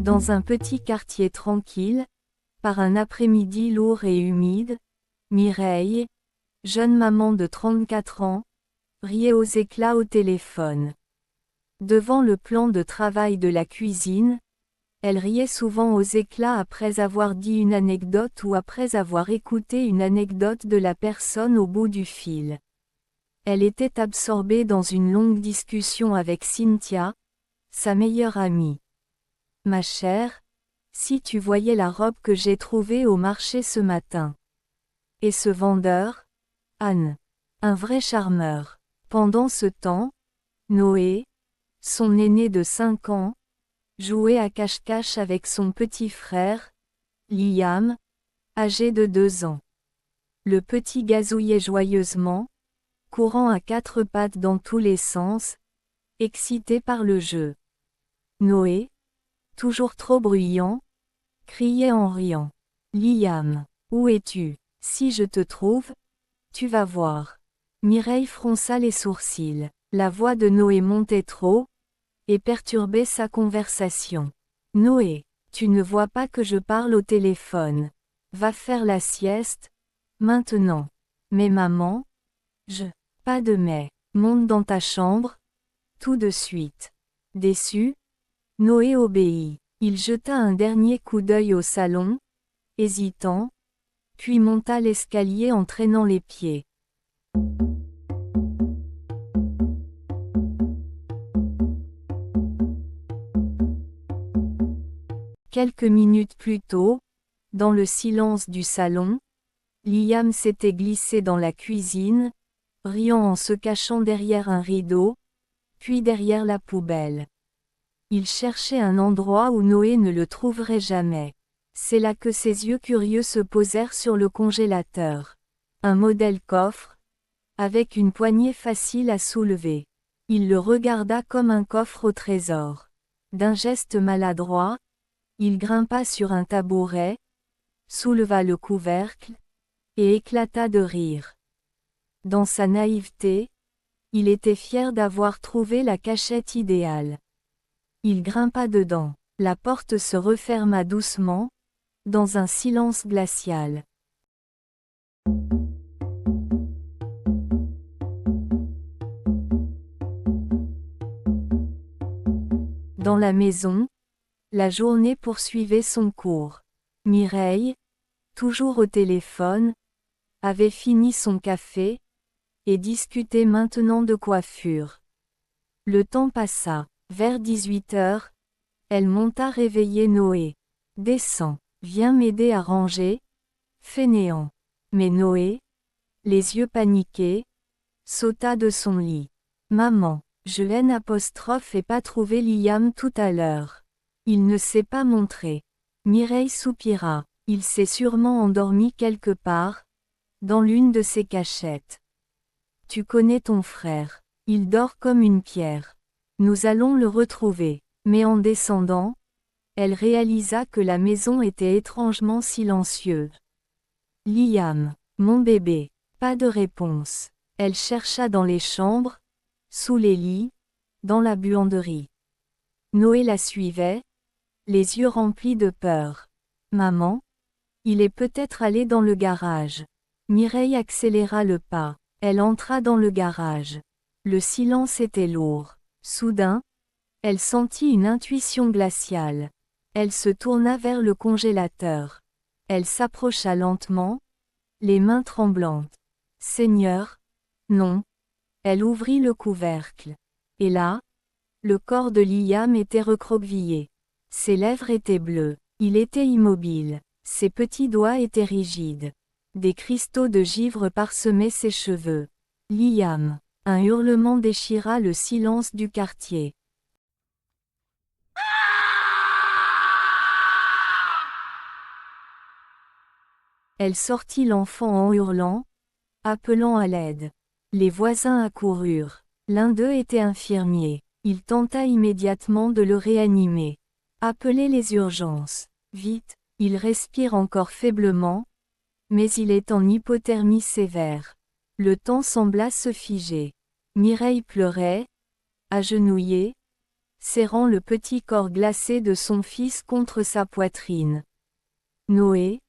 Dans un petit quartier tranquille, par un après-midi lourd et humide, Mireille, jeune maman de 34 ans, riait aux éclats au téléphone. Devant le plan de travail de la cuisine, elle riait souvent aux éclats après avoir dit une anecdote ou après avoir écouté une anecdote de la personne au bout du fil. Elle était absorbée dans une longue discussion avec Cynthia, sa meilleure amie. « Ma chère, si tu voyais la robe que j'ai trouvée au marché ce matin. Et ce vendeur, Anne. Un vrai charmeur. » Pendant ce temps, Noé, son aîné de 5 ans, jouait à cache-cache avec son petit frère, Liam, âgé de 2 ans. Le petit gazouillait joyeusement, courant à 4 pattes dans tous les sens, excité par le jeu. Noé, toujours trop bruyant, criait en riant. « Liam, où es-tu? Si je te trouve, tu vas voir. » Mireille fronça les sourcils. La voix de Noé montait trop, et perturbait sa conversation. « Noé, tu ne vois pas que je parle au téléphone. Va faire la sieste, maintenant. » « Mais maman, je... » « Pas de mais. Monte dans ta chambre, tout de suite. » Déçu, Noé obéit. Il jeta un dernier coup d'œil au salon, hésitant, puis monta l'escalier en traînant les pieds. Quelques minutes plus tôt, dans le silence du salon, Liam s'était glissé dans la cuisine, riant en se cachant derrière un rideau, puis derrière la poubelle. Il cherchait un endroit où Noé ne le trouverait jamais. C'est là que ses yeux curieux se posèrent sur le congélateur. Un modèle coffre, avec une poignée facile à soulever. Il le regarda comme un coffre au trésor. D'un geste maladroit, il grimpa sur un tabouret, souleva le couvercle, et éclata de rire. Dans sa naïveté, il était fier d'avoir trouvé la cachette idéale. Il grimpa dedans. La porte se referma doucement, dans un silence glacial. Dans la maison, la journée poursuivait son cours. Mireille, toujours au téléphone, avait fini son café, et discutait maintenant de coiffure. Le temps passa. Vers 18 heures, elle monta réveiller Noé. « Descends, viens m'aider à ranger. » Fainéant. Mais Noé, les yeux paniqués, sauta de son lit. « Maman, je n'ai pas trouvé Liam tout à l'heure. Il ne s'est pas montré. » Mireille soupira. Il s'est sûrement endormi quelque part, dans l'une de ses cachettes. « Tu connais ton frère. Il dort comme une pierre. Nous allons le retrouver. » Mais en descendant, elle réalisa que la maison était étrangement silencieuse. « Liam, mon bébé. » Pas de réponse. Elle chercha dans les chambres, sous les lits, dans la buanderie. Noé la suivait, les yeux remplis de peur. « Maman, il est peut-être allé dans le garage. » Mireille accéléra le pas. Elle entra dans le garage. Le silence était lourd. Soudain, elle sentit une intuition glaciale. Elle se tourna vers le congélateur. Elle s'approcha lentement, les mains tremblantes. « Seigneur, non. » Elle ouvrit le couvercle. Et là, le corps de Liam était recroquevillé. Ses lèvres étaient bleues. Il était immobile. Ses petits doigts étaient rigides. Des cristaux de givre parsemaient ses cheveux. « Liam !» Un hurlement déchira le silence du quartier. Elle sortit l'enfant en hurlant, appelant à l'aide. Les voisins accoururent. L'un d'eux était infirmier. Il tenta immédiatement de le réanimer. « Appelez les urgences. Vite, il respire encore faiblement, mais il est en hypothermie sévère. » Le temps sembla se figer. Mireille pleurait, agenouillée, serrant le petit corps glacé de son fils contre sa poitrine. Noé,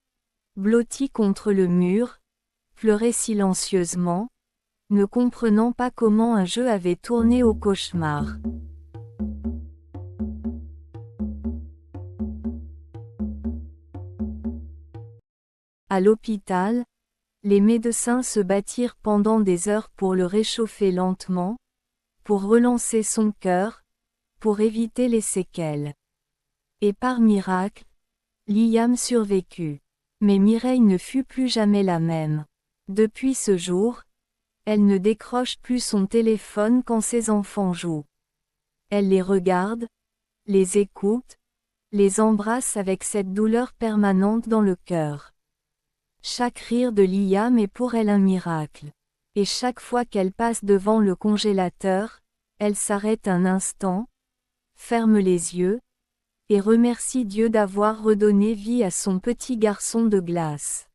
blotti contre le mur, pleurait silencieusement, ne comprenant pas comment un jeu avait tourné au cauchemar. À l'hôpital, les médecins se battirent pendant des heures pour le réchauffer lentement, pour relancer son cœur, pour éviter les séquelles. Et par miracle, Liam survécut. Mais Mireille ne fut plus jamais la même. Depuis ce jour, elle ne décroche plus son téléphone quand ses enfants jouent. Elle les regarde, les écoute, les embrasse avec cette douleur permanente dans le cœur. Chaque rire de Liam est pour elle un miracle. Et chaque fois qu'elle passe devant le congélateur, elle s'arrête un instant, ferme les yeux, et remercie Dieu d'avoir redonné vie à son petit garçon de glace.